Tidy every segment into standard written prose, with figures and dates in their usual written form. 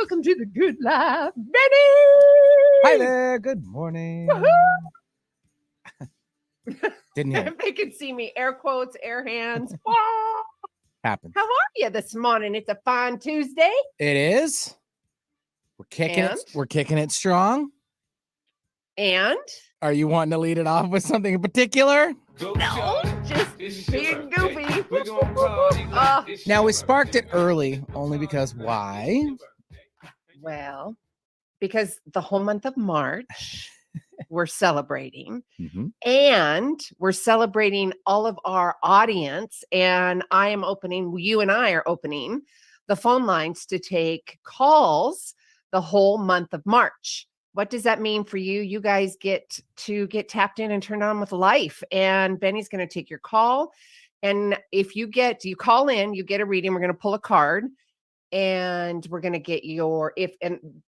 welcome to the Good Life, Benny. Hi there. Good morning. Didn't hear. If they could see me, air quotes, air hands. Happens. How are you this morning? It's a fine Tuesday. It is. We're kicking And? it. We're kicking it strong. And? Are you wanting to lead it off with something in particular? No, just being goofy. Now, we sparked it early only because why? Well, because the whole month of March, we're celebrating. Mm-hmm. And we're celebrating all of our audience. And you and I are opening the phone lines to take calls the whole month of March. What does that mean for you? You guys get to get tapped in and turned on with life. And Benny's going to take your call. And if you call in, you get a reading. We're going to pull a card. And we're going to get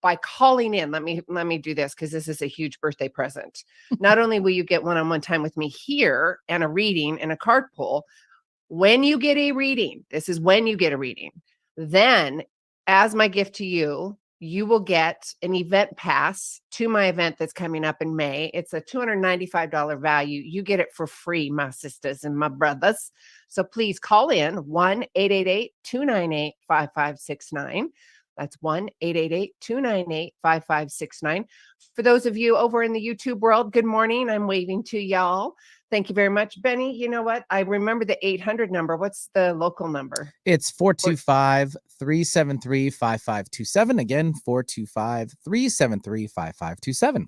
by calling in, let me do this because this is a huge birthday present. Not only will you get one-on-one time with me here and a reading and a card pull, when you get a reading, this is when you get a reading, then as my gift to you, you will get an event pass to my event that's coming up in May. It's a $295 value. You get it for free, my sisters and my brothers. So please call in 1-888-298-5569. That's 1-888-298-5569. For those of you over in the YouTube world, good morning. I'm waving to y'all. Thank you very much, Benny. You know what? I remember the 800 number. What's the local number? It's 425-373-5527. Again, 425-373-5527.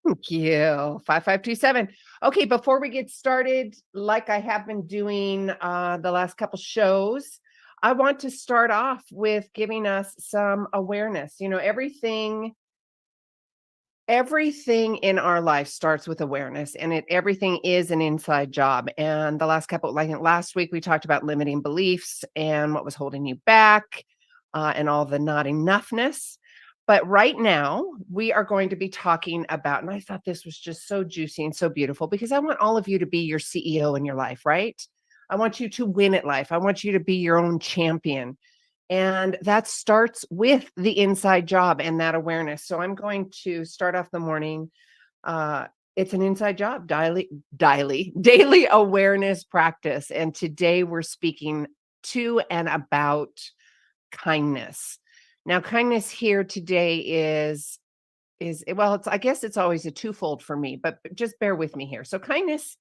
Thank you. 5527. Okay, before we get started, like I have been doing the last couple shows, I want to start off with giving us some awareness. You know, everything in our life starts with awareness, and everything is an inside job. And the last week we talked about limiting beliefs and what was holding you back and all the not enoughness. But right now we are going to be talking about, and I thought this was just so juicy and so beautiful because I want all of you to be your CEO in your life, right? I want you to win at life. I want you to be your own champion. And that starts with the inside job and that awareness. So I'm going to start off the morning. It's an inside job, daily awareness practice. And today we're speaking to and about kindness. Now, kindness here today is I guess it's always a twofold for me, but just bear with me here. So kindness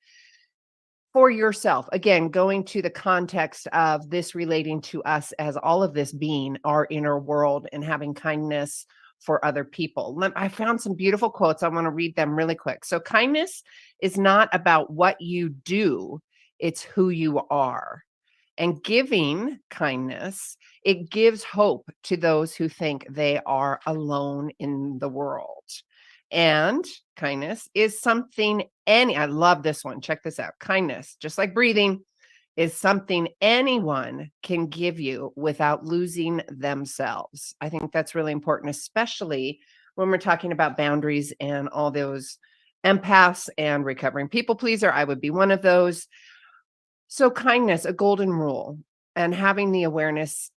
for yourself, again, going to the context of this relating to us as all of this being our inner world and having kindness for other people. I found some beautiful quotes. I want to read them really quick. So kindness is not about what you do, it's who you are. And giving kindness, it gives hope to those who think they are alone in the world. And kindness is something I love this one. Check this out. Kindness, just like breathing, is something anyone can give you without losing themselves. I think that's really important, especially when we're talking about boundaries and all those empaths and recovering people pleaser. I would be one of those. So kindness, a golden rule, and having the awareness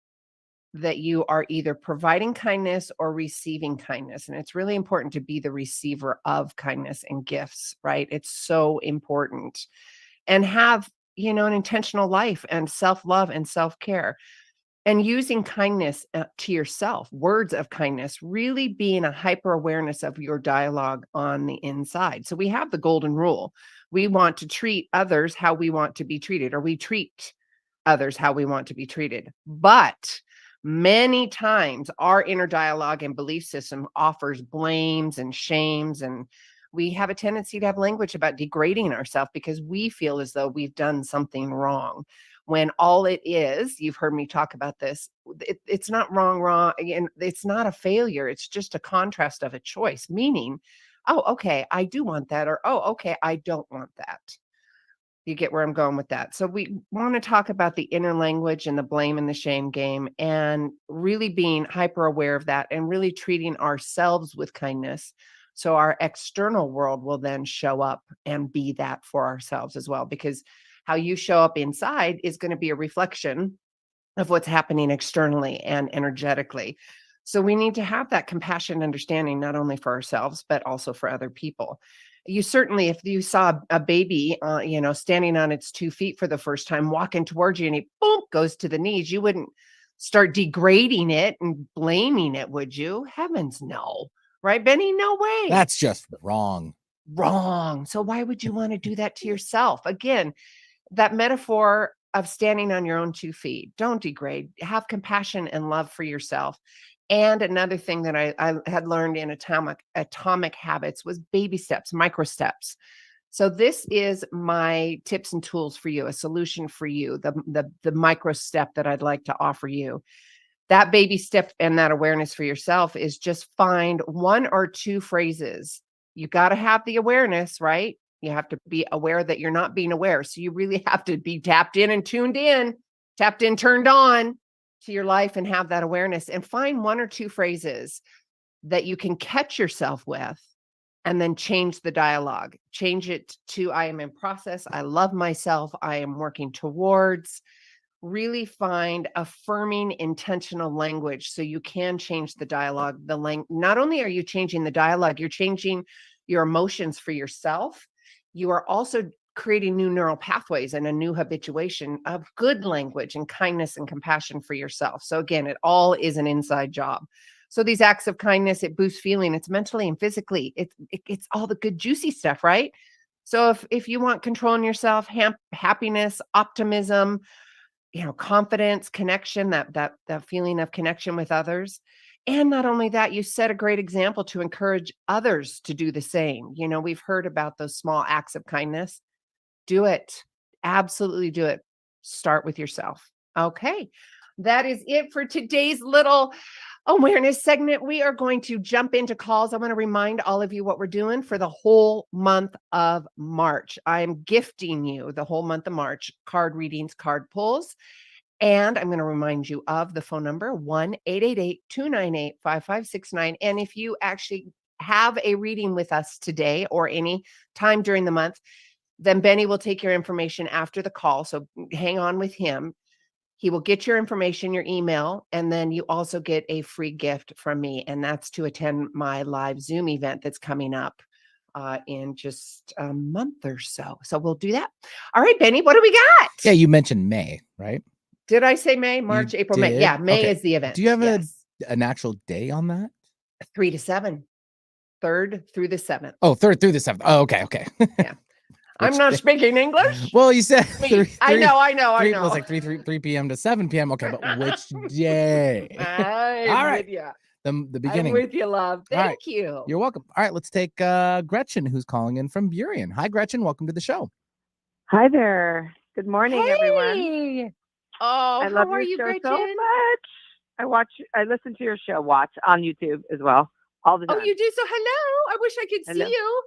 that you are either providing kindness or receiving kindness. And it's really important to be the receiver of kindness and gifts, right? It's so important. And have, an intentional life and self-love and self-care. And using kindness to yourself, words of kindness, really being a hyper awareness of your dialogue on the inside. So we have the golden rule. We want to treat others how we want to be treated, or we treat others how we want to be treated. But many times our inner dialogue and belief system offers blames and shames, and we have a tendency to have language about degrading ourselves because we feel as though we've done something wrong. When all it is, you've heard me talk about this, it's not wrong, and it's not a failure. It's just a contrast of a choice, meaning, oh, okay, I do want that, or, oh, okay, I don't want that. You get where I'm going with that. So we want to talk about the inner language and the blame and the shame game, and really being hyper aware of that and really treating ourselves with kindness. So our external world will then show up and be that for ourselves as well, because how you show up inside is going to be a reflection of what's happening externally and energetically. So we need to have that compassion and understanding, not only for ourselves, but also for other people. You certainly, if you saw a baby, standing on its 2 feet for the first time, walking towards you, and it boom goes to the knees, you wouldn't start degrading it and blaming it, would you? Heavens, no. Right, Benny? No way. That's just wrong. Wrong. So why would you want to do that to yourself? Again, that metaphor of standing on your own 2 feet. Don't degrade. Have compassion and love for yourself. And another thing that I had learned in atomic habits was baby steps, micro steps. So this is my tips and tools for you, a solution for you, the micro step that I'd like to offer you. That baby step and that awareness for yourself is just find 1 or 2 phrases. You got to have the awareness, right? You have to be aware that you're not being aware. So you really have to be tapped in and tuned in, tapped in, turned on to your life and have that awareness, and find 1 or 2 phrases that you can catch yourself with, and then change the dialogue. Change it to I am in process. I love myself. I am working towards. Really find affirming intentional language so you can change the dialogue. Not only are you changing the dialogue, you're changing your emotions for yourself. You are also creating new neural pathways and a new habituation of good language and kindness and compassion for yourself. So again, it all is an inside job. So these acts of kindness, it boosts feeling. It's mentally and physically. It's all the good juicy stuff, right? So if you want control in yourself, happiness, optimism, confidence, connection, that feeling of connection with others. And not only that, you set a great example to encourage others to do the same. We've heard about those small acts of kindness. Do it. Absolutely do it. Start with yourself. Okay. That is it for today's little awareness segment. We are going to jump into calls. I want to remind all of you what we're doing for the whole month of March. I'm gifting you the whole month of March card readings, card pulls. And I'm going to remind you of the phone number 1-888-298-5569. And if you actually have a reading with us today or any time during the month, then Benny will take your information after the call. So hang on with him. He will get your information, your email, and then you also get a free gift from me. And that's to attend my live Zoom event that's coming up in just a month or so. So we'll do that. All right, Benny, what do we got? Yeah, you mentioned May, right? Did I say May? March, April, May. Yeah, May is the event. Do you have a natural day on that? 3 to 7. 3rd through the 7th. Oh, 3rd through the 7th. Oh, okay. Yeah. I'm not speaking English. Well, you said I know. It was like 3 p.m. to 7 p.m. Okay, but which day? All right. The beginning. I'm with you, love. Thank you. You're welcome. All right, let's take Gretchen, who's calling in from Burien. Hi, Gretchen. Welcome to the show. Hi there. Good morning, everyone. Oh, I love your show so much. I listen to your show, on YouTube as well, all the time. Oh, you do? So hello. I wish I could see you.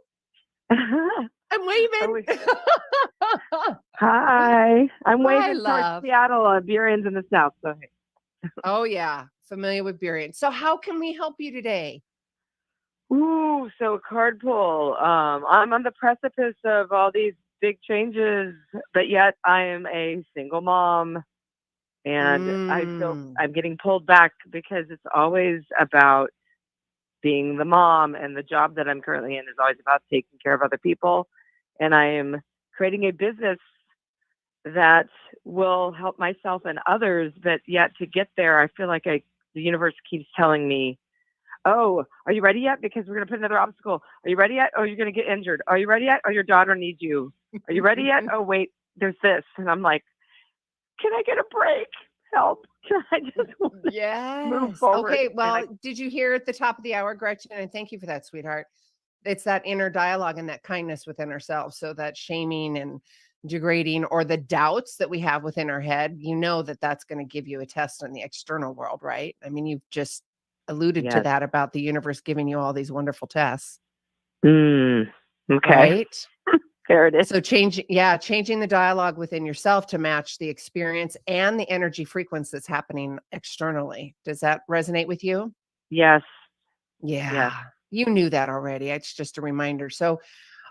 I'm waving. Hi. I'm waving towards Seattle. Burien's in the south. So hey. Oh, yeah. Familiar with Burien. So how can we help you today? Ooh, so card pull. I'm on the precipice of all these big changes, but yet I am a single mom. And I feel I'm getting pulled back because it's always about being the mom, and the job that I'm currently in is always about taking care of other people. And I am creating a business that will help myself and others, but yet to get there, I feel like the universe keeps telling me, oh, are you ready yet? Because we're going to put another obstacle. Are you ready yet? Oh, you're going to get injured. Are you ready yet? Oh, your daughter needs you. Are you ready yet? Oh, wait, there's this. And I'm like, can I get a break? Help. I just want to move forward. Okay, well, did you hear at the top of the hour, Gretchen? And thank you for that, sweetheart. It's that inner dialogue and that kindness within ourselves. So that shaming and degrading or the doubts that we have within our head, that's going to give you a test in the external world, right? I mean, you've just alluded to that about the universe giving you all these wonderful tests. Okay. Right? There it is. So changing the dialogue within yourself to match the experience and the energy frequency that's happening externally. Does that resonate with you? Yes. Yeah. Yes. You knew that already. It's just a reminder. So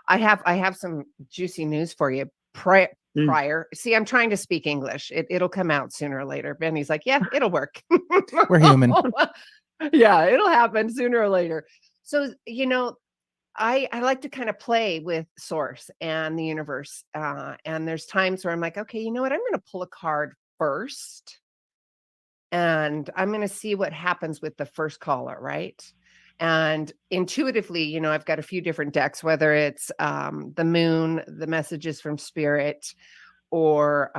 I have some juicy news for you. Prior. See, I'm trying to speak English. It'll come out sooner or later. Benny's like, yeah, it'll work. We're human. Yeah, it'll happen sooner or later. So, I like to kind of play with source and the universe. And there's times where I'm like, okay, you know what? I'm going to pull a card first and I'm going to see what happens with the first caller, right? And intuitively, I've got a few different decks, whether it's the moon, the messages from spirit, or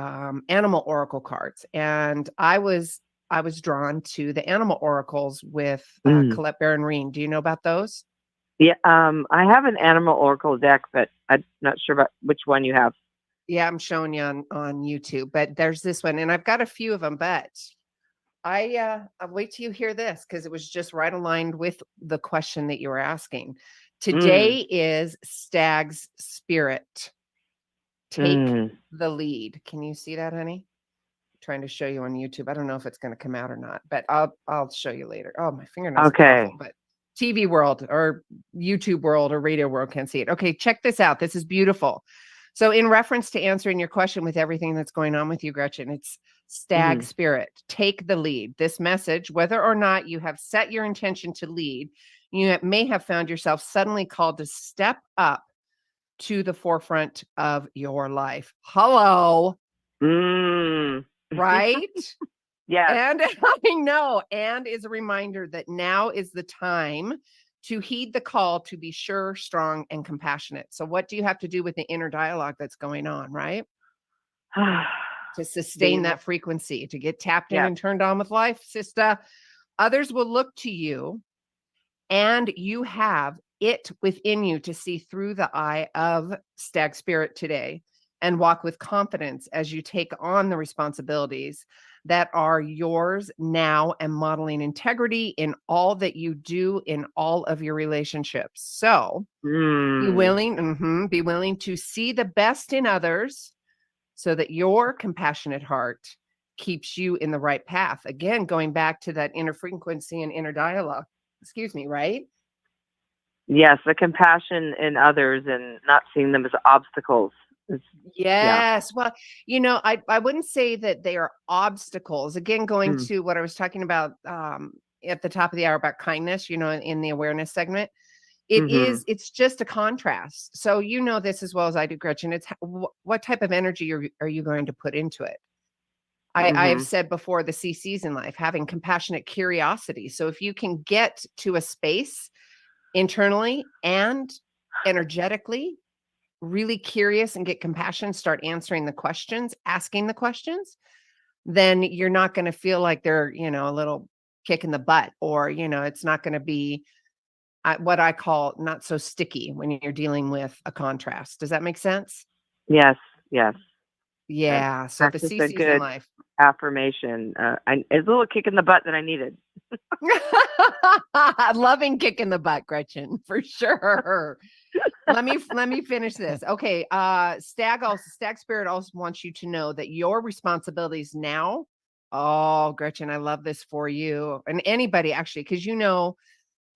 animal oracle cards. And I was drawn to the animal oracles with Mm. Colette Baron-Reed. Do you know about those? Yeah, I have an animal oracle deck, but I'm not sure about which one you have. Yeah, I'm showing you on YouTube, but there's this one, and I've got a few of them, but I'll wait till you hear this because it was just right aligned with the question that you were asking. Mm. Today is Stag's Spirit. Take Mm. the lead. Can you see that, honey? Trying to show you on YouTube. I don't know if it's going to come out or not, but I'll show you later. Oh, my fingernails are Okay. awful, but TV world or YouTube world or radio world can't see it. Okay, check this out. This is beautiful. So, in reference to answering your question with everything that's going on with you, Gretchen, it's Stag Mm. Spirit. Take the lead. This message, whether or not you have set your intention to lead, you may have found yourself suddenly called to step up to the forefront of your life. Hello, Mm. right? Yes. And I know, and is a reminder that now is the time to heed the call to be sure, strong, and compassionate. So, what do you have to do with the inner dialogue that's going on, right? To sustain Being, that frequency, to get tapped in yeah. and turned on with life, sister. Others will look to you, and you have it within you to see through the eye of Stag Spirit today and walk with confidence as you take on the responsibilities that are yours now and modeling integrity in all that you do in all of your relationships. So Mm. be willing to see the best in others so that your compassionate heart keeps you in the right path. Again, going back to that inner frequency and inner dialogue. Excuse me, right? Yes, the compassion in others and not seeing them as obstacles. Yeah. Yes. Well, I wouldn't say that they are obstacles. Again, going Mm. to what I was talking about at the top of the hour about kindness, in the awareness segment, Mm-hmm. it's just a contrast. So you know this as well as I do, Gretchen. It's what type of energy are you going to put into it? I have Mm-hmm. said before the CCs in life, having compassionate curiosity. So if you can get to a space internally and energetically really curious and get compassion, start answering the questions, asking the questions, then you're not going to feel like they're, a little kick in the butt, or, it's not going to be what I call not so sticky when you're dealing with a contrast. Does that make sense? Yes. Yes. That's, Yeah. So that's the just a CCs in good life. affirmation. It's a little kick in the butt that I needed. Loving kick in the butt, Gretchen, for sure. Let me finish this. Okay. Stag Spirit also wants you to know that your responsibilities now. Oh, Gretchen, I love this for you. And anybody actually, because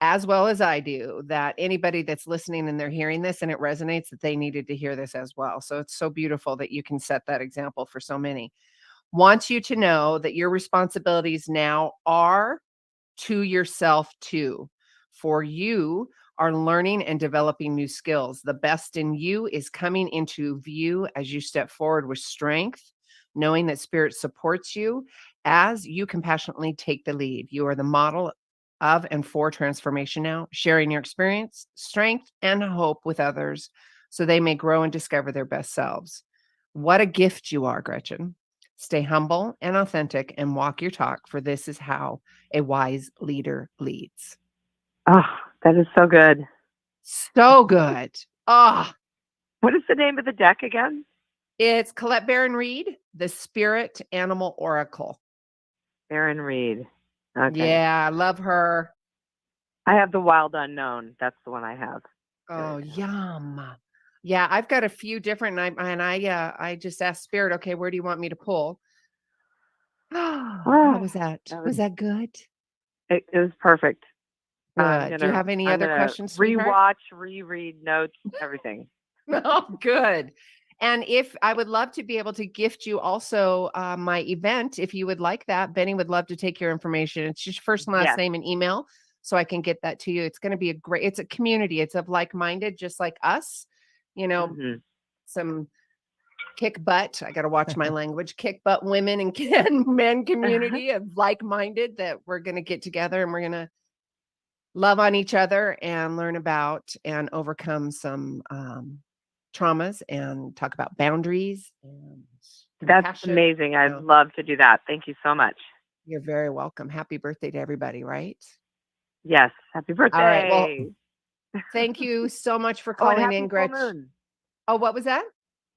as well as I do, that anybody that's listening and they're hearing this and it resonates, that they needed to hear this as well. So it's so beautiful that you can set that example for so many. Wants you to know that your responsibilities now are to yourself too. For you are learning and developing new skills. The best in you is coming into view as you step forward with strength, knowing that spirit supports you as you compassionately take the lead. You are the model of and for transformation now, sharing your experience, strength, and hope with others so they may grow and discover their best selves. What a gift you are, Gretchen. Stay humble and authentic and walk your talk, for this is how a wise leader leads. Oh, that is so good. So good. Ah, What is the name of the deck again? it's Colette Baron-Reed, the Spirit Animal Oracle. Baron-Reed. Okay. Yeah, I love her. I have the Wild Unknown. That's the one I have. Oh, yum. Yeah, I've got a few different, I just asked Spirit, okay, where do you want me to pull? How Oh, was that? that was Was that good? it was perfect. Good. Do you have any I'm other gonna questions, sweetheart? rewatch, reread notes, everything. Oh, good. And if I would love to be able to gift you also my event, if you would like that, Benny would love to take your information. It's just first and last Yes. name and email, so I can get that to you. It's going to be it's a community. It's of like-minded, just like us. Mhm. Some kick butt. I got to watch my language. Kick butt women and men community of like-minded that we're going to get together and we're going to love on each other and learn about and overcome some traumas and talk about boundaries and That's compassion. amazing. I'd love to do that. Thank you so much. You're very welcome. Happy birthday to everybody, right? Yes. Happy birthday. All right. Well, thank you so much for Oh, and calling happy in, full Gretchen. moon. Oh, what was that?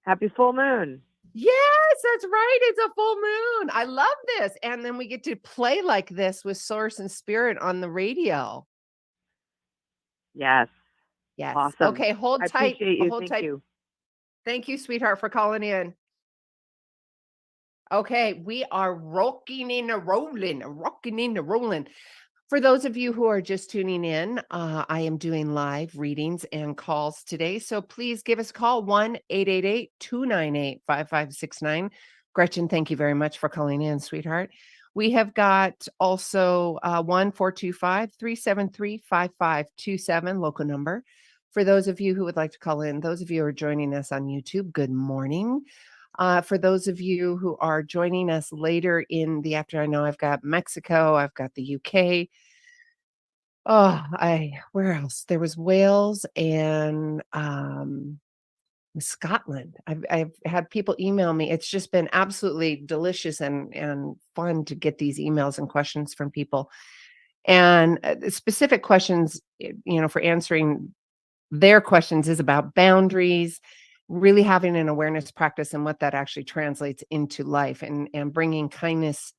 Happy full moon. Yes, that's right. It's a full moon. I love this. And then we get to play like this with Source and Spirit on the radio. Yes. Yes. Awesome. Okay, hold I tight. appreciate you. Hold Thank tight. you. Thank you, sweetheart, for calling in. Okay, we are rocking and rolling. For those of you who are just tuning in, I am doing live readings and calls today. So please give us a call, 1-888-298-5569. Gretchen, thank you very much for calling in, sweetheart. We have got also 1-425-373-5527, local number. For those of you who would like to call in, those of you who are joining us on YouTube, good morning. For those of you who are joining us later in the afternoon, I know I've got Mexico, I've got the UK. Oh, where else? There was Wales and Scotland. I've had people email me. It's just been absolutely delicious and fun to get these emails and questions from people. And the specific questions, for answering their questions is about boundaries, really having an awareness practice and what that actually translates into life and bringing kindness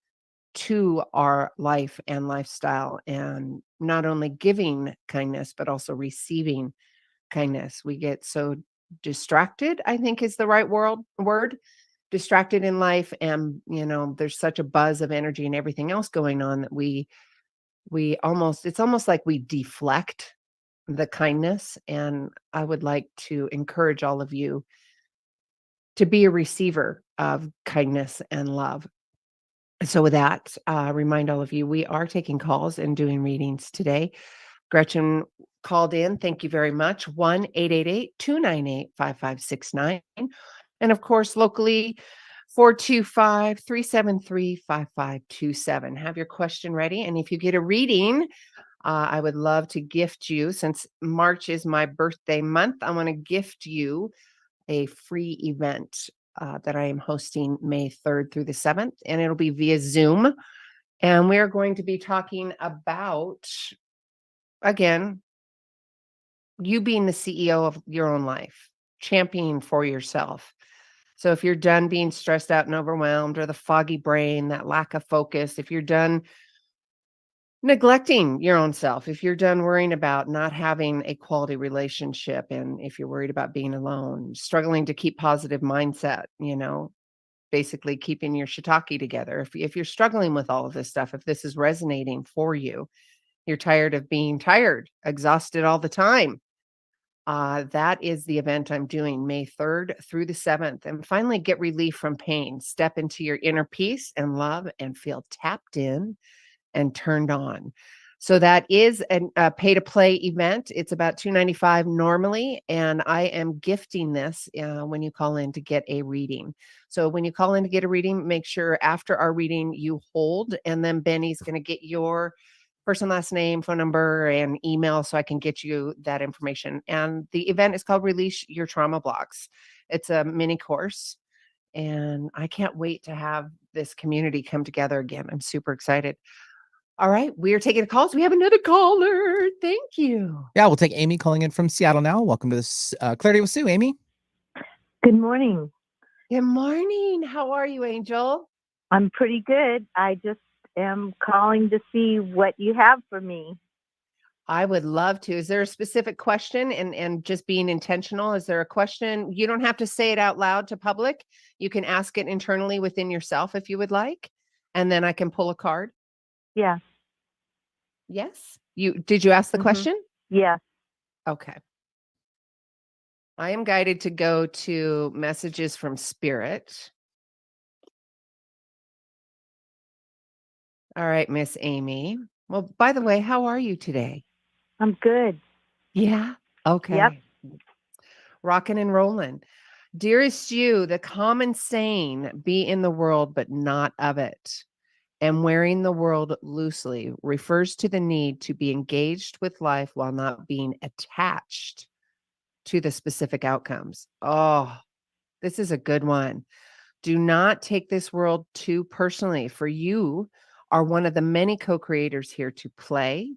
to our life and lifestyle, and not only giving kindness, but also receiving kindness. We get so distracted, I think is the right word, distracted in life. And, there's such a buzz of energy and everything else going on that it's almost like we deflect the kindness. And I would like to encourage all of you to be a receiver of kindness and love. So with that, remind all of you, we are taking calls and doing readings today. Gretchen called in. Thank you very much. 1-888-298-5569. And of course, locally, 425-373-5527. Have your question ready. And if you get a reading, I would love to gift you, since March is my birthday month, I want to gift you a free event that I am hosting May 3rd through the 7th, and it'll be via Zoom. And we're going to be talking about, again, you being the CEO of your own life, championing for yourself. So if you're done being stressed out and overwhelmed, or the foggy brain, that lack of focus, if you're done neglecting your own self, if you're done worrying about not having a quality relationship, and if you're worried about being alone, struggling to keep positive mindset, basically keeping your shiitake together. If you're struggling with all of this stuff, if this is resonating for you, you're tired of being tired, exhausted all the time. That is the event I'm doing May 3rd through the 7th. And finally, get relief from pain. Step into your inner peace and love and feel tapped in and turned on. So that is a pay-to-play event. It's about $295 normally, and I am gifting this when you call in to get a reading. So when you call in to get a reading, make sure after our reading you hold, and then Benny's going to get your first and last name, phone number, and email so I can get you that information. And the event is called Release Your Trauma Blocks. It's a mini course, and I can't wait to have this community come together again. I'm super excited. All right, we are taking calls. We have another caller. Thank you. Yeah, we'll take Amy calling in from Seattle now. Welcome to this Clarity with Sue, Amy. Good morning. Good morning. How are you, Angel? I'm pretty good. I just am calling to see what you have for me. I would love to. Is there a specific question, and just being intentional? Is there a question? You don't have to say it out loud to public. You can ask it internally within yourself if you would like, and then I can pull a card. Yeah. Yes. Did you ask the question? Yeah. Okay. I am guided to go to messages from Spirit. All right, Miss Amy. Well, by the way, how are you today? I'm good. Yeah. Okay. Rocking and rolling. Dearest you, the common saying, be in the world, but not of it, and wearing the world loosely refers to the need to be engaged with life while not being attached to the specific outcomes. Oh, this is a good one. Do not take this world too personally, for you are one of the many co-creators here to play.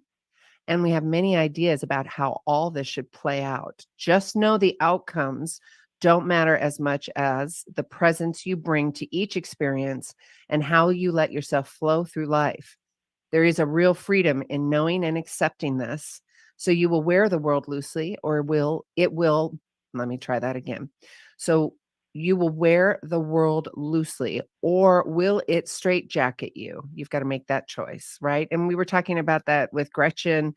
And we have many ideas about how all this should play out. Just know the outcomes don't matter as much as the presence you bring to each experience and how you let yourself flow through life. There is a real freedom in knowing and accepting this. So you will wear the world loosely, or let me try that again. So you will wear the world loosely, or will it straitjacket you? You've got to make that choice, right? And we were talking about that with Gretchen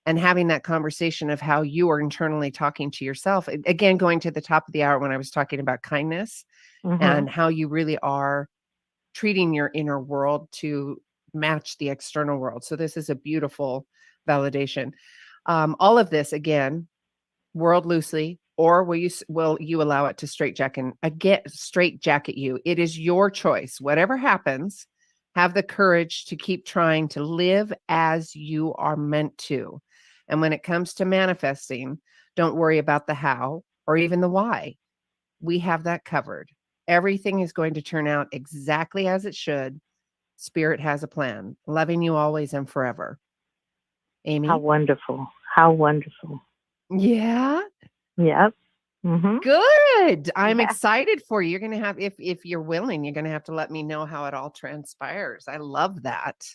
and having that conversation of how you are internally talking to yourself. Again, going to the top of the hour when I was talking about kindness and how you really are treating your inner world to match the external world. So this is a beautiful validation. All of this, again, world loosely, or will you allow it to straitjacket you? It is your choice. Whatever happens, have the courage to keep trying to live as you are meant to. And when it comes to manifesting, don't worry about the how or even the why. We have that covered. Everything is going to turn out exactly as it should. Spirit has a plan. Loving you always and forever. Amy? How wonderful. How wonderful. Yeah. Yep. Mm-hmm. Good. I'm Yeah. excited for you. You're going to have, if you're willing, you're going to have to let me know how it all transpires. I love that.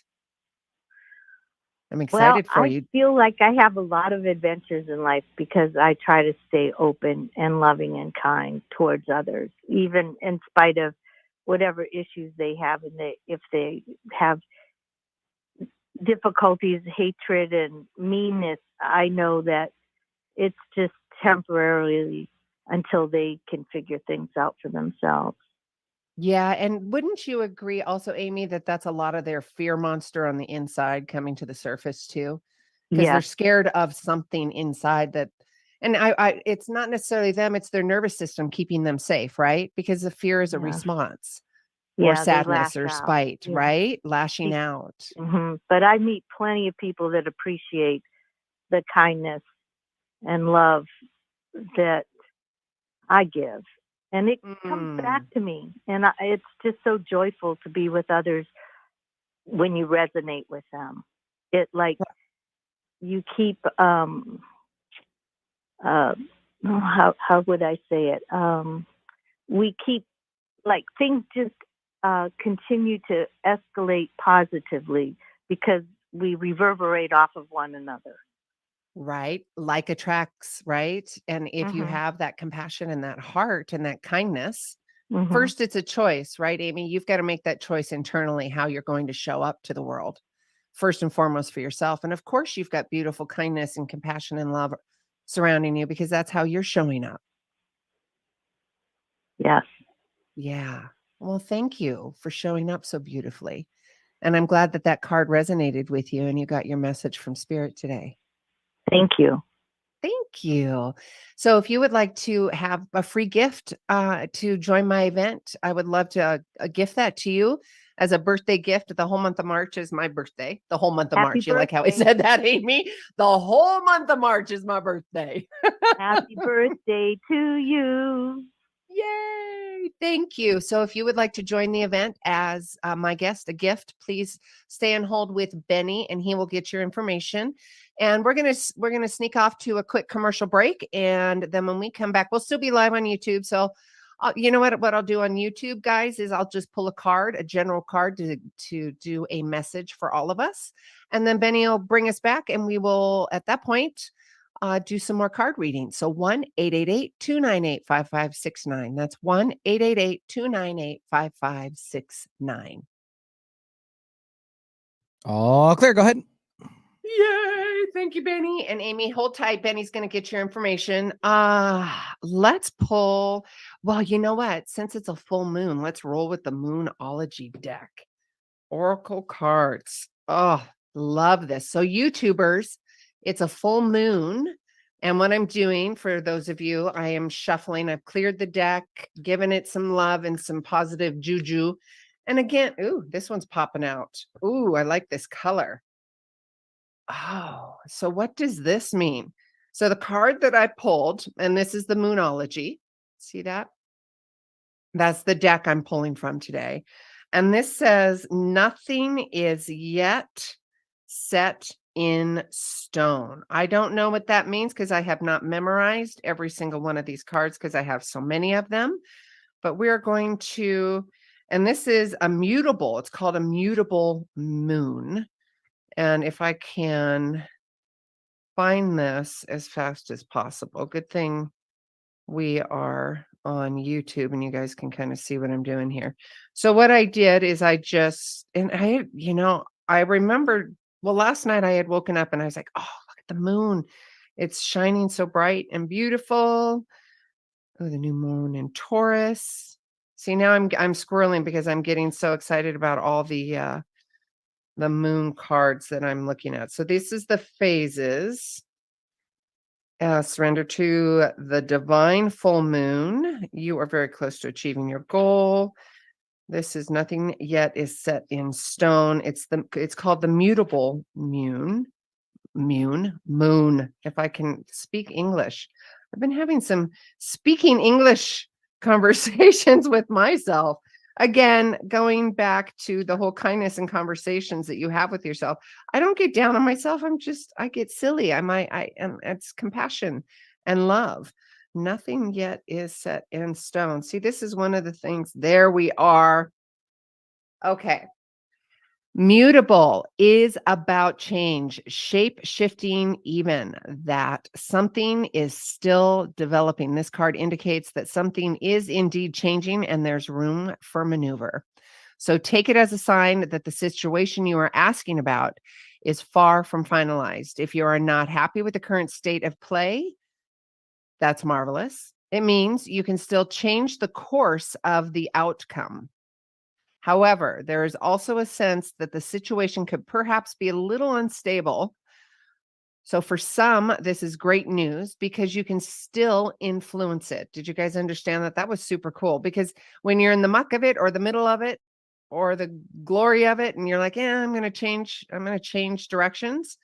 I'm Well, excited for I you. feel like I have a lot of adventures in life because I try to stay open and loving and kind towards others, even in spite of whatever issues they have. And if they have difficulties, hatred, and meanness, I know that it's just temporarily until they can figure things out for themselves. Yeah. And wouldn't you agree also, Amy, that that's a lot of their fear monster on the inside coming to the surface too? Because they're Yes. scared of something inside that, and it's not necessarily them, it's their nervous system keeping them safe, right? Because the fear is a Yeah. response or Yeah, they sadness lash or out. spite, Yeah. right? Lashing out. But I meet plenty of people that appreciate the kindness and love that I give. And it comes back Mm, to me. And it's just so joyful to be with others when you resonate with them. It like you keep, uh, how would I say it? We keep, like, things just continue to escalate positively because we reverberate off of one another. right. Like attracts, right? And if you Mhm. have that compassion and that heart and that kindness, Mhm. first it's a choice, right, Amy? You've got to make that choice internally how you're going to show up to the world, first and foremost for yourself. And of course, you've got beautiful kindness and compassion and love surrounding you because that's how you're showing up. Yes. Yeah. Well, thank you for showing up so beautifully. And I'm glad that that card resonated with you and you got your message from Spirit today. Thank you. Thank you. So if you would like to have a free gift to join my event, I would love to gift that to you as a birthday gift. The whole month of March is my birthday. The whole month of Happy March. You like how I birthday. said that, Amy? The whole month of March is my birthday. Happy birthday to you. Yay! Thank you. So, if you would like to join the event as my guest, a gift, please stay on hold with Benny, and he will get your information. And we're gonna sneak off to a quick commercial break, and then when we come back, we'll still be live on YouTube. So, you know what I'll do on YouTube, guys, is I'll just pull a card, a general card, to do a message for all of us, and then Benny will bring us back, and we will at that point do some more card reading. So 1-888-298-5569. That's 1-888-298-5569. All clear. Go ahead. Yay! Thank you, Benny. And Amy, hold tight. Benny's going to get your information. Let's pull. Well, you know what? Since it's a full moon, let's roll with the Moonology deck. Oracle cards. Oh, love this. So, YouTubers, it's a full moon. And what I'm doing for those of you, I am shuffling. I've cleared the deck, given it some love and some positive juju. And again, ooh, this one's popping out. Ooh, I like this color. Oh, so what does this mean? So the card that I pulled, and this is the Moonology. See that? That's the deck I'm pulling from today. And this says, nothing is yet set in stone. I don't know what that means because I have not memorized every single one of these cards because I have so many of them. But we're going to, and this is a mutable. It's called a mutable moon. And if I can find this as fast as possible, good thing we are on YouTube and you guys can kind of see what I'm doing here. So what I did is I remembered, well, last night I had woken up and I was like, oh, look at the moon. It's shining so bright and beautiful. Oh, the new moon in Taurus. See, now I'm squirreling because I'm getting so excited about all the moon cards that I'm looking at. So this is the phases. Surrender to the divine full moon. You are very close to achieving your goal. This is nothing yet is set in stone. It's called the mutable moon. Moon. If I can speak English. I've been having some speaking English conversations with myself. Again, going back to the whole kindness and conversations that you have with yourself. I don't get down on myself. I get silly. It's compassion and love. Nothing yet is set in stone. See, this is one of the things. There we are. Okay. Mutable is about change, shape shifting, even that something is still developing. This card indicates that something is indeed changing and there's room for maneuver. So take it as a sign that the situation you are asking about is far from finalized. If you are not happy with the current state of play, that's marvelous. It means you can still change the course of the outcome. However, there is also a sense that the situation could perhaps be a little unstable. So for some, this is great news because you can still influence it. Did you guys understand that? That was super cool because when you're in the muck of it or the middle of it or the glory of it and you're like, I'm going to change directions.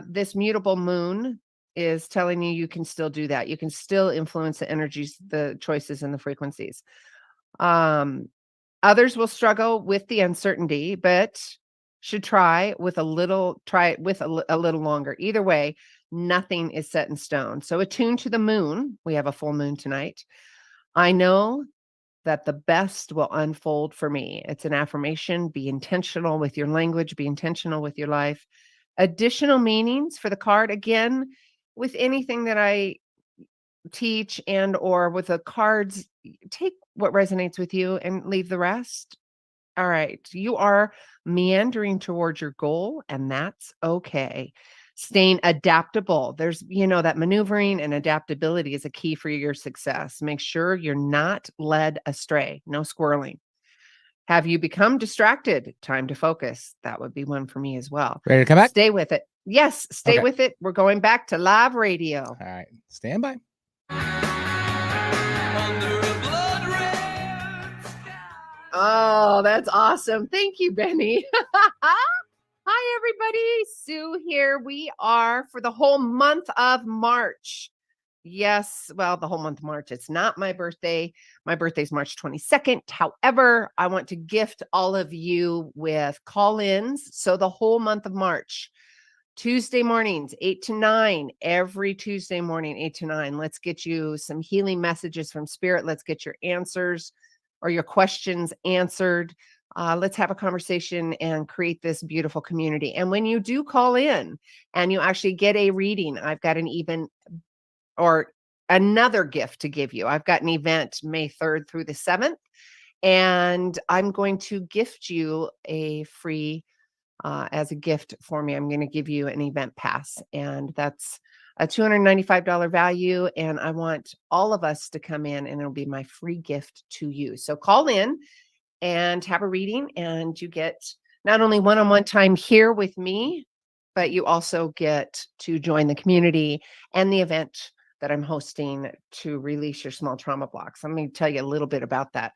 This mutable moon is telling you can still do that. You can still influence the energies, the choices, and the frequencies. Others will struggle with the uncertainty, but should try it with a little longer. Either way, nothing is set in stone. So attune to the moon. We have a full moon tonight. I know that the best will unfold for me. It's an affirmation. Be intentional with your language. Be intentional with your life. Additional meanings for the card. Again, with anything that I teach and or with the cards, take what resonates with you and leave the rest. All right. You are meandering towards your goal, and that's okay. Staying adaptable. There's, that maneuvering and adaptability is a key for your success. Make sure you're not led astray. No squirreling. Have you become distracted? Time to focus. That would be one for me as well. Ready to come back? Stay with it. Yes, stay with it. We're going back to live radio. All right. Stand by. Oh, that's awesome. Thank you, Benny. Hi, everybody. Sue here. We are for the whole month of March. Yes, well, the whole month of March. It's not my birthday. My birthday's March 22nd. However, I want to gift all of you with call-ins. So the whole month of March, Tuesday mornings, 8 to 9, every Tuesday morning, 8 to 9. Let's get you some healing messages from Spirit. Let's get your answers or your questions answered. Let's have a conversation and create this beautiful community. And when you do call in and you actually get a reading, I've got another gift to give you. I've got an event May 3rd through the 7th, and I'm going to gift you a free as a gift for me. I'm going to give you an event pass, and that's a $295 value. And I want all of us to come in, and it'll be my free gift to you. So call in and have a reading, and you get not only one-on-one time here with me, but you also get to join the community and the event that I'm hosting to release your small trauma blocks. Let me tell you a little bit about that.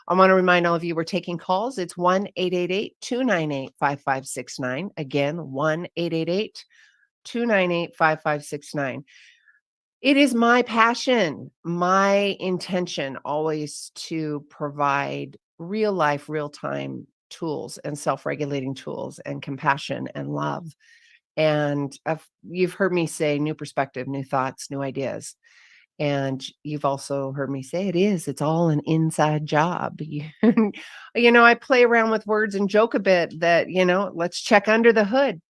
I want to remind all of you we're taking calls. It's 1-888-298-5569. Again, 1-888-298-5569. It is my passion, my intention always to provide real life, real time tools and self-regulating tools and compassion and love. And you've heard me say new perspective, new thoughts, new ideas. And you've also heard me say it's all an inside job. I play around with words and joke a bit that, let's check under the hood.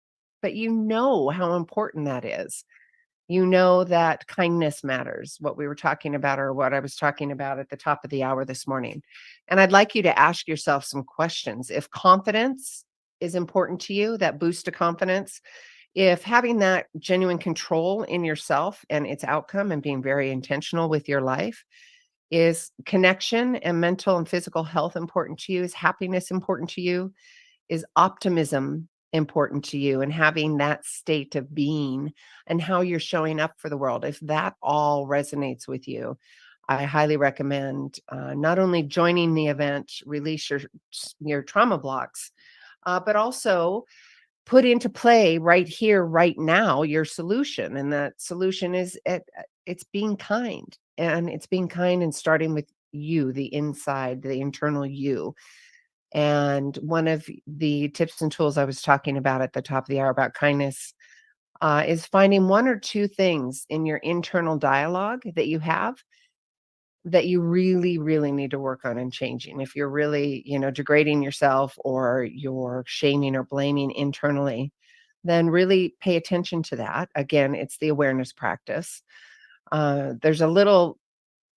But you know how important that is. You know that kindness matters, what we were talking about, or what I was talking about at the top of the hour this morning. And I'd like you to ask yourself some questions. If confidence is important to you, that boost of confidence, if having that genuine control in yourself and its outcome and being very intentional with your life, is connection and mental and physical health important to you, is happiness important to you, is optimism important to you, and having that state of being and how you're showing up for the world, if that all resonates with you, I highly recommend not only joining the event, release your trauma blocks, but also put into play right here, right now, your solution. And that solution is it's being kind, and it's being kind and starting with you, the inside, the internal you. And one of the tips and tools I was talking about at the top of the hour about kindness is finding one or two things in your internal dialogue that you have that you really, really need to work on and changing. If you're really, degrading yourself, or you're shaming or blaming internally, then really pay attention to that. Again, it's the awareness practice. There's a little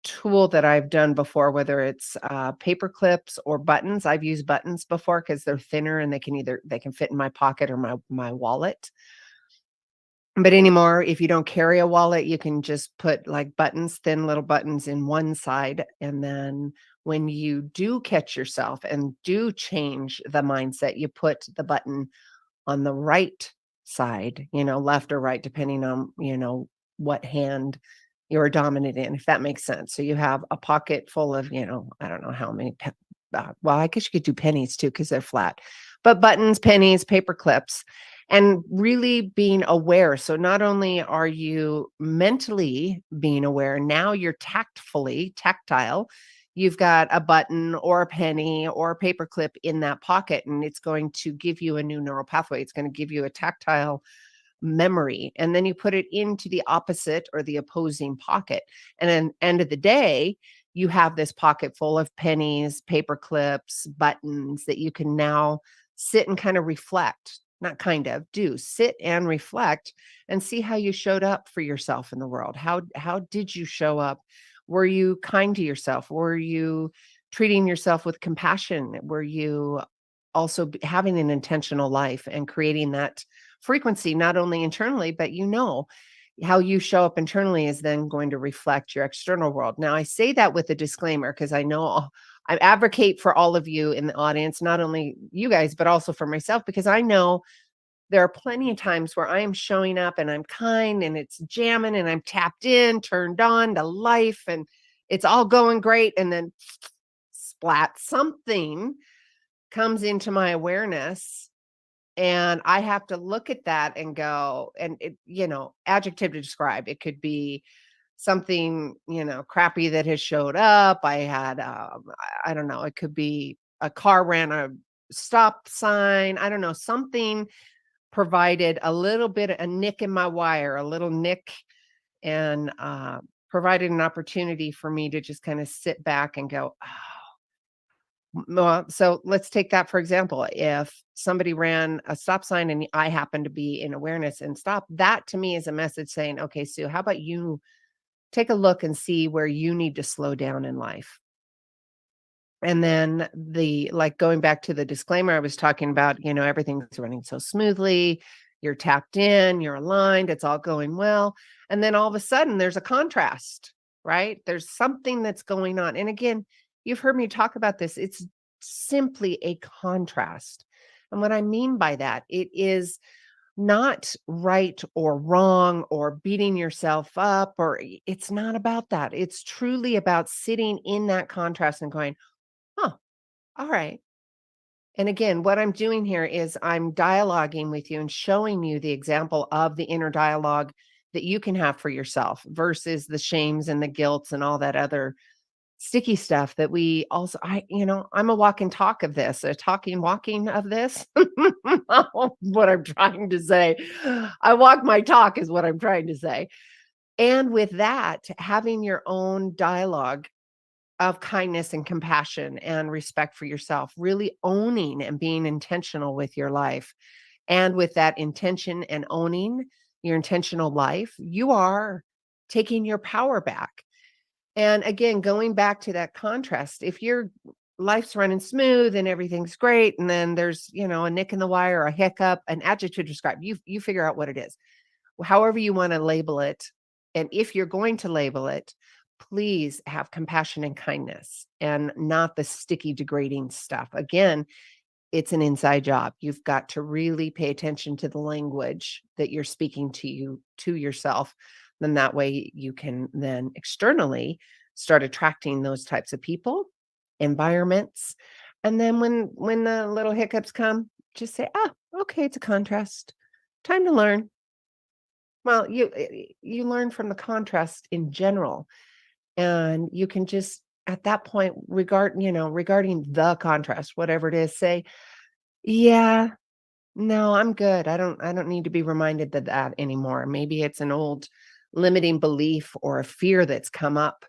tool that I've done before, whether it's paper clips or buttons. I've used buttons before because they're thinner and they can fit in my pocket or my wallet. But anymore, if you don't carry a wallet, you can just put like buttons, thin little buttons in one side. And then when you do catch yourself and do change the mindset, you put the button on the right side, left or right, depending on, what hand you're dominant in, if that makes sense. So you have a pocket full of, I don't know how many, well, I guess you could do pennies too, because they're flat, but buttons, pennies, paper clips, and really being aware. So not only are you mentally being aware, now you're tactile. You've got a button or a penny or a paper clip in that pocket, and it's going to give you a new neural pathway. It's going to give you a tactile memory. And then you put it into the opposite or the opposing pocket. And then end of the day, you have this pocket full of pennies, paper clips, buttons that you can now sit and kind of reflect. Not kind of, do sit and reflect and see how you showed up for yourself in the world. How did you show up? Were you kind to yourself? Were you treating yourself with compassion? Were you also having an intentional life and creating that frequency, not only internally, but how you show up internally is then going to reflect your external world. Now, I say that with a disclaimer because I know I advocate for all of you in the audience, not only you guys, but also for myself, because I know there are plenty of times where I am showing up and I'm kind and it's jamming and I'm tapped in, turned on to life, and it's all going great. And then splat, something comes into my awareness, and I have to look at that and go, and adjective to describe. It could be something, crappy that has showed up. I had, I don't know, it could be a car ran a stop sign. I don't know, something provided a little bit, a nick in my wire, a little nick, and provided an opportunity for me to just kind of sit back and go, oh. Well, so let's take that for example. If somebody ran a stop sign and I happen to be in awareness and stop, that to me is a message saying, okay, Sue, how about you take a look and see where you need to slow down in life? And then going back to the disclaimer I was talking about, everything's running so smoothly. You're tapped in, you're aligned, it's all going well. And then all of a sudden there's a contrast, right? There's something that's going on. And again, you've heard me talk about this. It's simply a contrast. And what I mean by that, it is not right or wrong or beating yourself up, it's not about that. It's truly about sitting in that contrast and going, huh, all right. And again, what I'm doing here is I'm dialoguing with you and showing you the example of the inner dialogue that you can have for yourself versus the shames and the guilts and all that other sticky stuff that we also, I'm a walk and talk of this, a talking, walking of this. What I'm trying to say. I walk my talk is what I'm trying to say. And with that, having your own dialogue of kindness and compassion and respect for yourself, really owning and being intentional with your life. And with that intention and owning your intentional life, you are taking your power back. And again, going back to that contrast, if your life's running smooth and everything's great, and then there's, a nick in the wire, a hiccup, an adjective to describe, you figure out what it is, however you want to label it. And if you're going to label it, please have compassion and kindness and not the sticky, degrading stuff. Again, it's an inside job. You've got to really pay attention to the language that you're speaking to yourself. Then that way you can then externally start attracting those types of people, environments. And then when the little hiccups come, just say, okay, it's a contrast. Time to learn. Well, you learn from the contrast in general, and you can just at that point regarding the contrast, whatever it is, say, yeah, no, I'm good. I don't need to be reminded of that anymore. Maybe it's an old limiting belief or a fear that's come up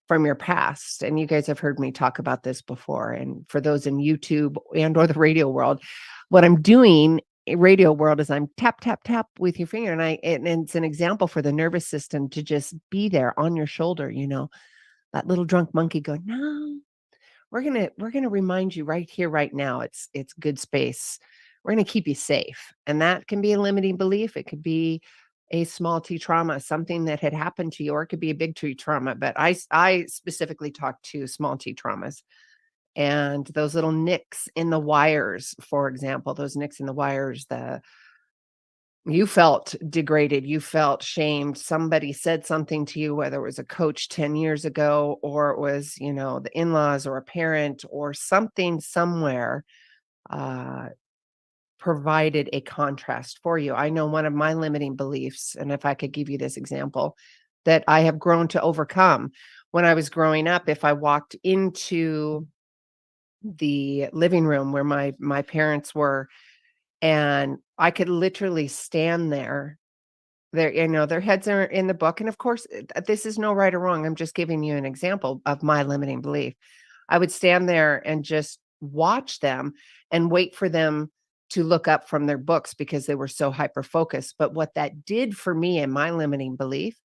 from your past. And you guys have heard me talk about this before. And for those in YouTube and or the radio world, what I'm doing radio world is I'm tap, tap, tap with your finger. And it's an example for the nervous system to just be there on your shoulder, that little drunk monkey going, no, we're gonna remind you right here, right now. It's good space. We're gonna keep you safe. And that can be a limiting belief. It could be a small T trauma, something that had happened to you, or it could be a big T trauma. But I specifically talk to small T traumas and those little nicks in the wires, for example, those nicks in the wires, you felt degraded, you felt shamed. Somebody said something to you, whether it was a coach 10 years ago, or it was, the in-laws or a parent or something somewhere, uh, provided a contrast for you. I know one of my limiting beliefs, and if I could give you this example, that I have grown to overcome. When I was growing up, if I walked into the living room where my parents were, and I could literally stand there. Their heads are in the book, and of course, this is no right or wrong. I'm just giving you an example of my limiting belief. I would stand there and just watch them and wait for them to look up from their books because they were so hyper focused. But what that did for me and my limiting belief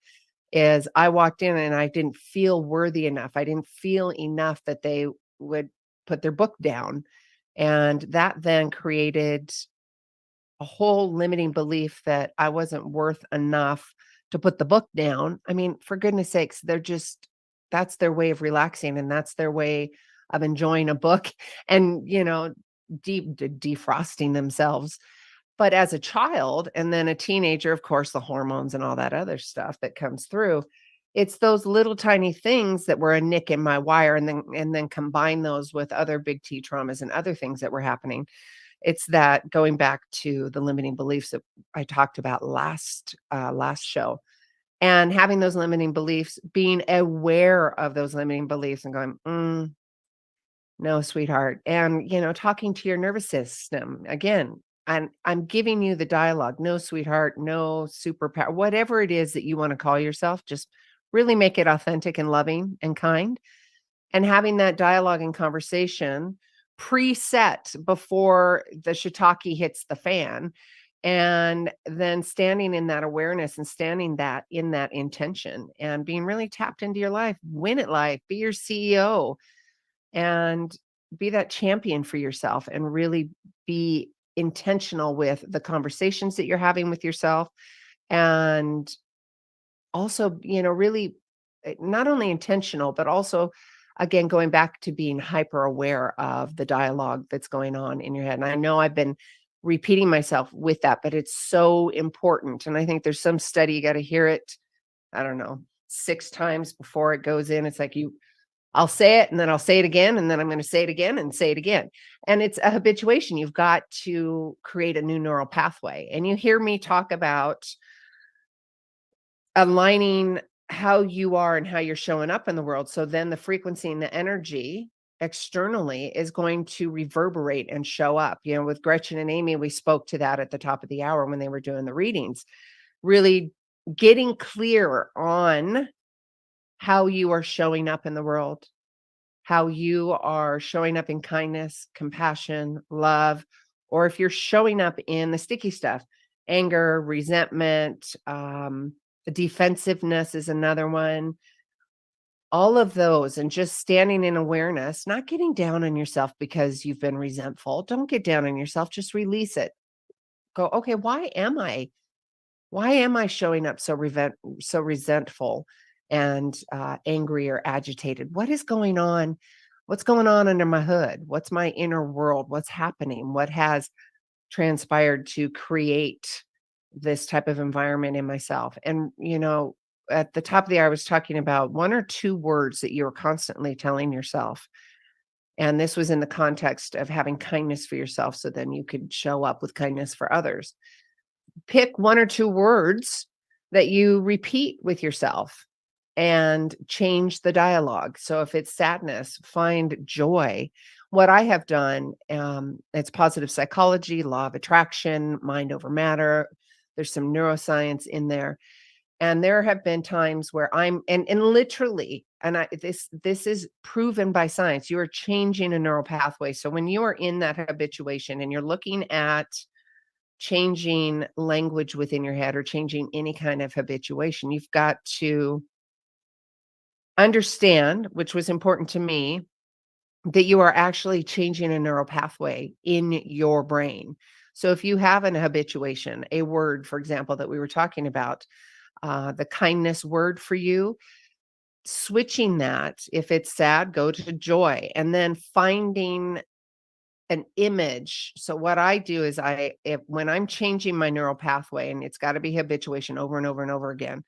is I walked in and I didn't feel worthy enough. I didn't feel enough that they would put their book down. And that then created a whole limiting belief that I wasn't worth enough to put the book down. I mean, for goodness sakes, that's their way of relaxing, and that's their way of enjoying a book and, defrosting themselves. But as a child and then a teenager, of course, the hormones and all that other stuff that comes through, it's those little tiny things that were a nick in my wire, and then combine those with other big T traumas and other things that were happening. It's that going back to the limiting beliefs that I talked about last show, and having those limiting beliefs, being aware of those limiting beliefs and going, no, sweetheart. And, talking to your nervous system again. And I'm giving you the dialogue. No, sweetheart, no superpower, whatever it is that you want to call yourself, just really make it authentic and loving and kind, and having that dialogue and conversation preset before the shiitake hits the fan, and then standing in that awareness and standing that in that intention and being really tapped into your life, win at life, be your CEO, and be that champion for yourself and really be intentional with the conversations that you're having with yourself. And also, really not only intentional, but also, again, going back to being hyper aware of the dialogue that's going on in your head. And I know I've been repeating myself with that, but it's so important. And I think there's some study, you got to hear it, I don't know, 6 times before it goes in. It's like I'll say it and then I'll say it again and then I'm going to say it again and say it again. And it's a habituation. You've got to create a new neural pathway. And you hear me talk about aligning how you are and how you're showing up in the world. So then the frequency and the energy externally is going to reverberate and show up. With Gretchen and Amy, we spoke to that at the top of the hour when they were doing the readings, really getting clear on how you are showing up in the world, how you are showing up in kindness, compassion, love, or if you're showing up in the sticky stuff, anger, resentment, defensiveness is another one. All of those, and just standing in awareness, not getting down on yourself because you've been resentful. Don't get down on yourself, just release it. Go, okay, why am I showing up so resentful and angry or agitated? What is going on? What's going on under my hood? What's my inner world? What's happening? What has transpired to create this type of environment in myself? And, at the top of the hour, I was talking about 1 or 2 words that you were constantly telling yourself. And this was in the context of having kindness for yourself so then you could show up with kindness for others. Pick 1 or 2 words that you repeat with yourself and change the dialogue. So if it's sadness, find joy. What I have done, it's positive psychology, law of attraction, mind over matter. There's some neuroscience in there. And there have been times where and literally, and this is proven by science, you are changing a neural pathway. So when you are in that habituation and you're looking at changing language within your head or changing any kind of habituation, you've got to understand, which was important to me, that you are actually changing a neural pathway in your brain. So if you have an habituation, a word, for example, that we were talking about, the kindness word for you, switching that, if it's sad, go to joy, and then finding an image. So what I do is when I'm changing my neural pathway, and it's got to be habituation over and over and over again,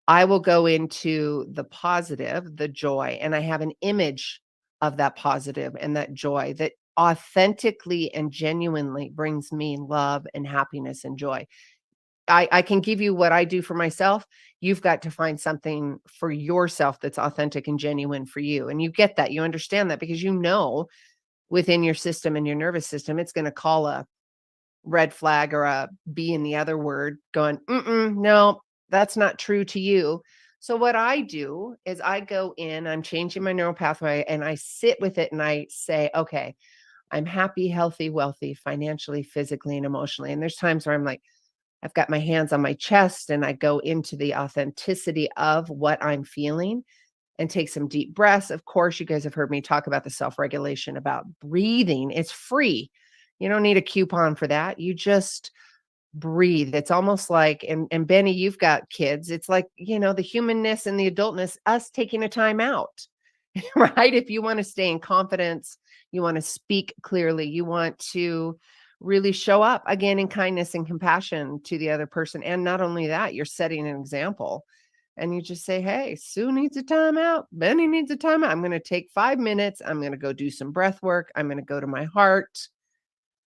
I will go into the positive, the joy, and I have an image of that positive and that joy that authentically and genuinely brings me love and happiness and joy. I can give you what I do for myself. You've got to find something for yourself that's authentic and genuine for you. And you get that, you understand that because within your system and your nervous system, it's going to call a red flag or a B in the other word going, no, that's not true to you. So what I do is I go in, I'm changing my neural pathway and I sit with it and I say, okay, I'm happy, healthy, wealthy, financially, physically, and emotionally. And there's times where I'm like, I've got my hands on my chest and I go into the authenticity of what I'm feeling and take some deep breaths. Of course, you guys have heard me talk about the self-regulation, about breathing. It's free. You don't need a coupon for that. You just breathe. It's almost like, and Benny, you've got kids. It's like, the humanness and the adultness, us taking a time out, right? If you want to stay in confidence, you want to speak clearly, you want to really show up again in kindness and compassion to the other person. And not only that, you're setting an example. And you just say, hey, Sue needs a timeout. Benny needs a timeout. I'm going to take 5 minutes. I'm going to go do some breath work. I'm going to go to my heart.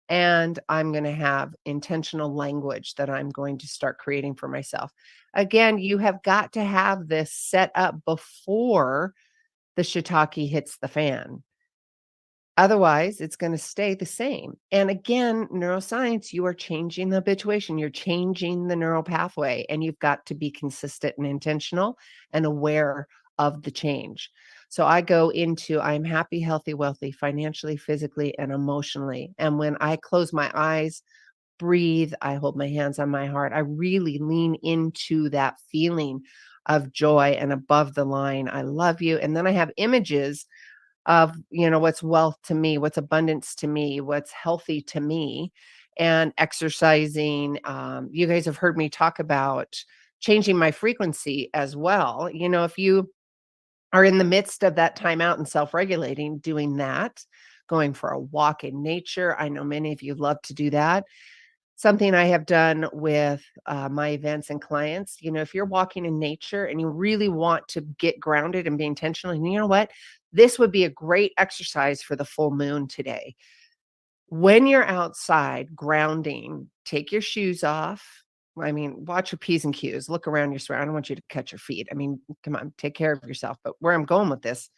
And I'm going to have intentional language that I'm going to start creating for myself. Again, you have got to have this set up before the shiitake hits the fan. Otherwise, it's going to stay the same. And again, neuroscience, you are changing the habituation. You're changing the neural pathway, and you've got to be consistent and intentional and aware of the change. So I go into, I'm happy, healthy, wealthy, financially, physically, and emotionally. And when I close my eyes, breathe, I hold my hands on my heart, I really lean into that feeling of joy and above the line, I love you. And then I have images of, what's wealth to me, what's abundance to me, what's healthy to me, and exercising. You guys have heard me talk about changing my frequency as well. If you are in the midst of that time out and self-regulating, doing that, going for a walk in nature. I know many of you love to do that. Something I have done with my events and clients, if you're walking in nature and you really want to get grounded and be intentional, and you know what? This would be a great exercise for the full moon today. When you're outside grounding, take your shoes off. I mean, watch your P's and Q's. Look around your surround. I don't want you to cut your feet. I mean, come on, take care of yourself. But where I'm going with this,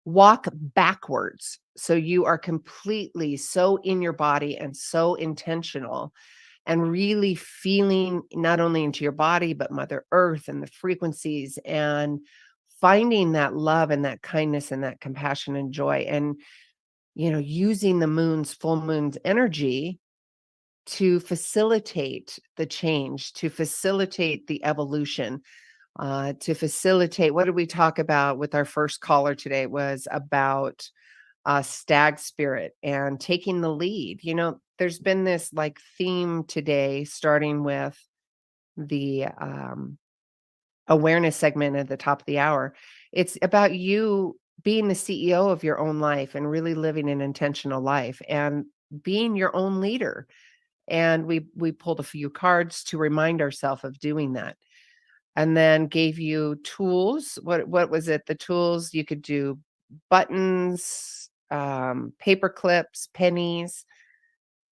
walk backwards. So you are completely so in your body and so intentional and really feeling not only into your body, but Mother Earth and the frequencies and finding that love and that kindness and that compassion and joy. And using the full moon's energy to facilitate the change, to facilitate the evolution, to facilitate what did we talk about with our first caller today? It was about stag spirit and taking the lead. There's been this like theme today, starting with the awareness segment at the top of the hour. It's about you being the CEO of your own life and really living an intentional life and being your own leader. And we pulled a few cards to remind ourselves of doing that. And then gave you tools. What was it? The tools you could do: buttons, paper clips, pennies,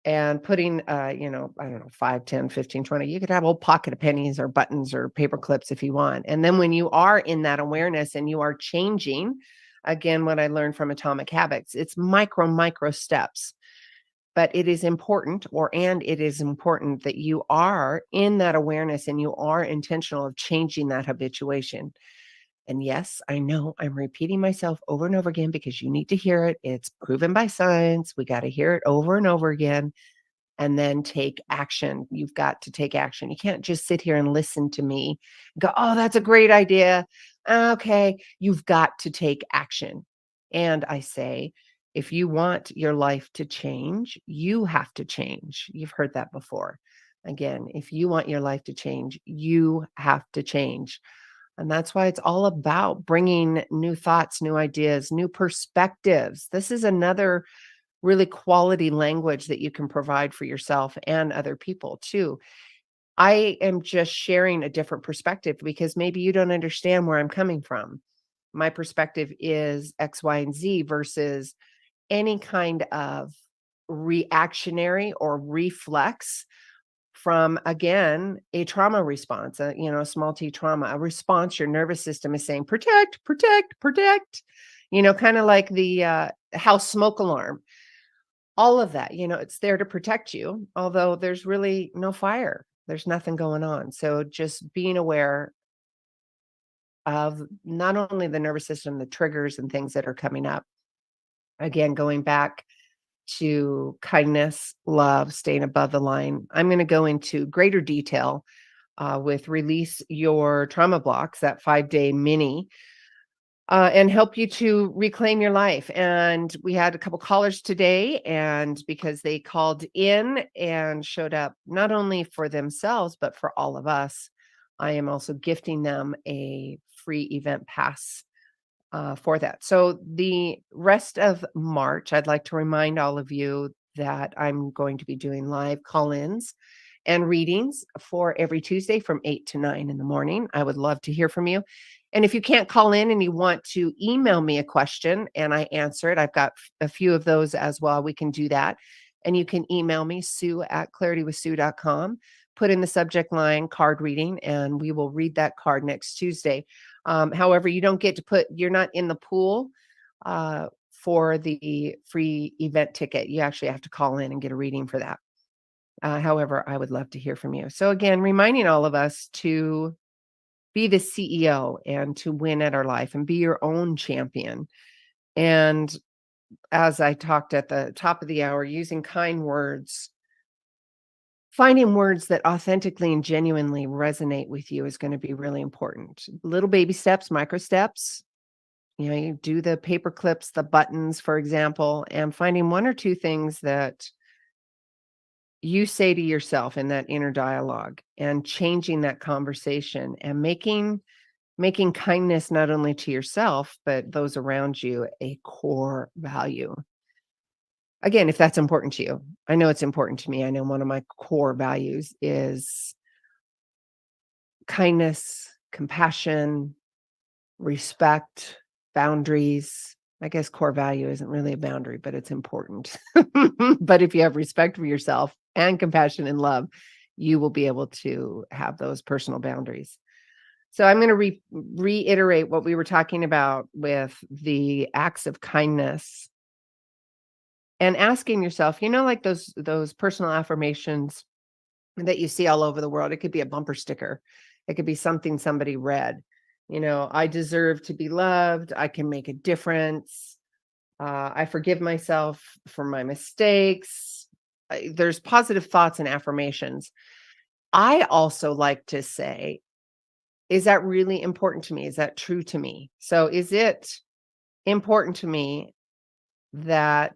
and putting, I don't know, 5, 10, 15, 20. You could have a whole pocket of pennies or buttons or paper clips if you want. And then when you are in that awareness and you are changing, again, what I learned from Atomic Habits, it's micro steps. But it is important, it is important that you are in that awareness and you are intentional of changing that habituation. And yes, I know I'm repeating myself over and over again because you need to hear it. It's proven by science. We got to hear it over and over again and then take action. You've got to take action. You can't just sit here and listen to me, go, oh, that's a great idea. Okay. You've got to take action. And I say, if you want your life to change, you have to change. You've heard that before. Again, if you want your life to change, you have to change. And that's why it's all about bringing new thoughts, new ideas, new perspectives. This is another really quality language that you can provide for yourself and other people too. I am just sharing a different perspective because maybe you don't understand where I'm coming from. My perspective is X, Y, and Z versus any kind of reactionary or reflex from, again, a trauma response, a small t trauma, a response your nervous system is saying, protect, protect, protect, kind of like the house smoke alarm. All of that, it's there to protect you, although there's really no fire. There's nothing going on. So just being aware of not only the nervous system, the triggers and things that are coming up. Again, going back to kindness, love, staying above the line. I'm going to go into greater detail with Release Your Trauma Blocks, that 5-day mini, and help you to reclaim your life. And we had a couple callers today, and because they called in and showed up not only for themselves, but for all of us, I am also gifting them a free event pass for that. So the rest of March, I'd like to remind all of you that I'm going to be doing live call-ins and readings for every Tuesday from 8 to 9 in the morning. I would love to hear from you. And if you can't call in and you want to email me a question and I answer it, I've got a few of those as well. We can do that. And you can email me, sue@claritywithsue.com. Put in the subject line card reading, and we will read that card next Tuesday. However, you don't get to you're not in the pool for the free event ticket. You actually have to call in and get a reading for that. However, I would love to hear from you. So again, reminding all of us to be the CEO and to win at our life and be your own champion. And as I talked at the top of the hour, using kind words, finding words that authentically and genuinely resonate with you is going to be really important. Little baby steps, micro steps, You do the paper clips, the buttons, for example, and finding one or two things that you say to yourself in that inner dialogue and changing that conversation and making kindness not only to yourself, but those around you a core value. Again, if that's important to you. I know it's important to me. I know one of my core values is kindness, compassion, respect, boundaries. I guess core value isn't really a boundary, but it's important. But if you have respect for yourself and compassion and love, you will be able to have those personal boundaries. So I'm going to reiterate what we were talking about with the acts of kindness and asking yourself, like those personal affirmations that you see all over the world. It could be a bumper sticker. It could be something somebody read. I deserve to be loved. I can make a difference. I forgive myself for my mistakes. There's positive thoughts and affirmations. I also like to say, is that really important to me? Is that true to me? So is it important to me that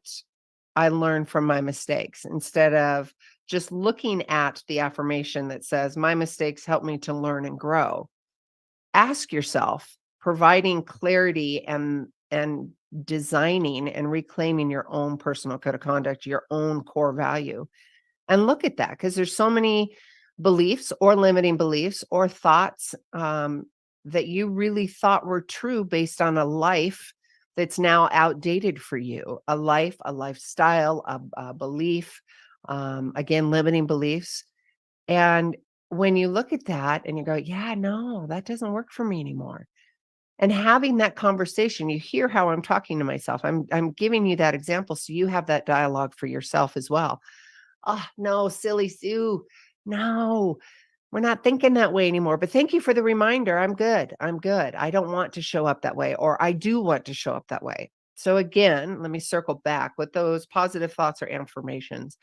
I learn from my mistakes instead of just looking at the affirmation that says, my mistakes help me to learn and grow? Ask yourself, providing clarity and designing and reclaiming your own personal code of conduct, your own core value. And look at that, because there's so many beliefs or limiting beliefs or thoughts that you really thought were true based on a life that's now outdated for you, a lifestyle, a belief, again, limiting beliefs. And when you look at that and you go, yeah, no, that doesn't work for me anymore. And having that conversation, you hear how I'm talking to myself. I'm giving you that example so you have that dialogue for yourself as well. Oh, no, silly Sue. No, we're not thinking that way anymore. But thank you for the reminder. I'm good. I'm good. I don't want to show up that way, or I do want to show up that way. So again, let me circle back with those positive thoughts or affirmations.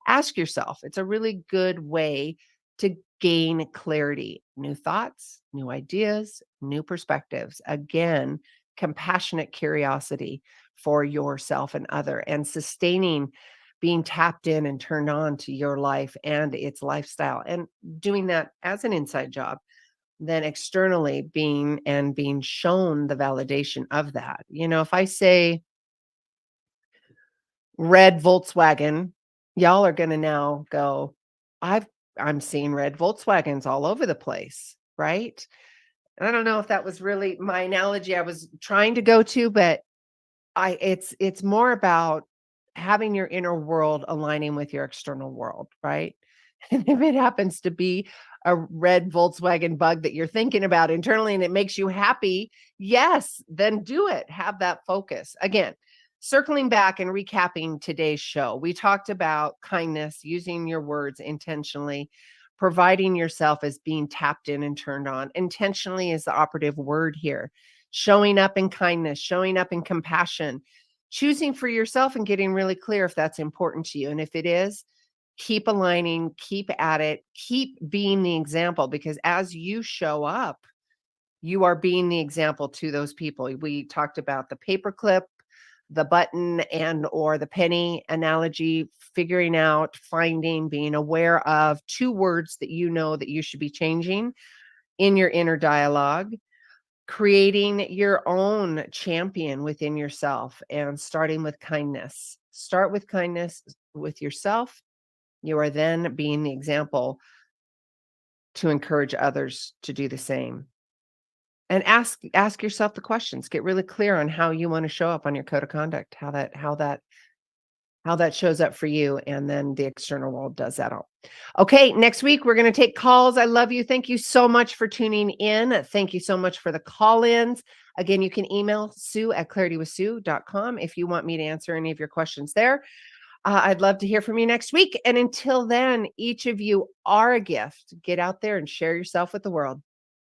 Ask yourself. It's a really good way to gain clarity, new thoughts, new ideas, new perspectives. Again, compassionate curiosity for yourself and other, and sustaining being tapped in and turned on to your life and its lifestyle, and doing that as an inside job, then externally being shown the validation of that. If I say red Volkswagen, y'all are going to now go, I'm seeing red Volkswagens all over the place, right? And I don't know if that was really my analogy I was trying to go to, but it's more about having your inner world aligning with your external world, right? And if it happens to be a red Volkswagen bug that you're thinking about internally and it makes you happy, yes, then do it. Have that focus. Again, circling back and recapping today's show, we talked about kindness, using your words intentionally, providing yourself as being tapped in and turned on. Intentionally is the operative word here. Showing up in kindness, showing up in compassion, choosing for yourself and getting really clear if that's important to you. And if it is, keep aligning, keep at it, keep being the example, because as you show up, you are being the example to those people. We talked about the paperclip, the button, and or the penny analogy, figuring out, finding, being aware of two words that you know that you should be changing in your inner dialogue, creating your own champion within yourself, and starting with kindness. Start with kindness with yourself. You are then being the example to encourage others to do the same. And ask yourself the questions. Get really clear on how you want to show up on your code of conduct, how that shows up for you, and then the external world does that all. Okay, next week we're going to take calls. I love you. Thank you so much for tuning in. Thank you so much for the call-ins. Again, you can email sue@claritywithsue.com if you want me to answer any of your questions there. I'd love to hear from you next week. And until then, each of you are a gift. Get out there and share yourself with the world.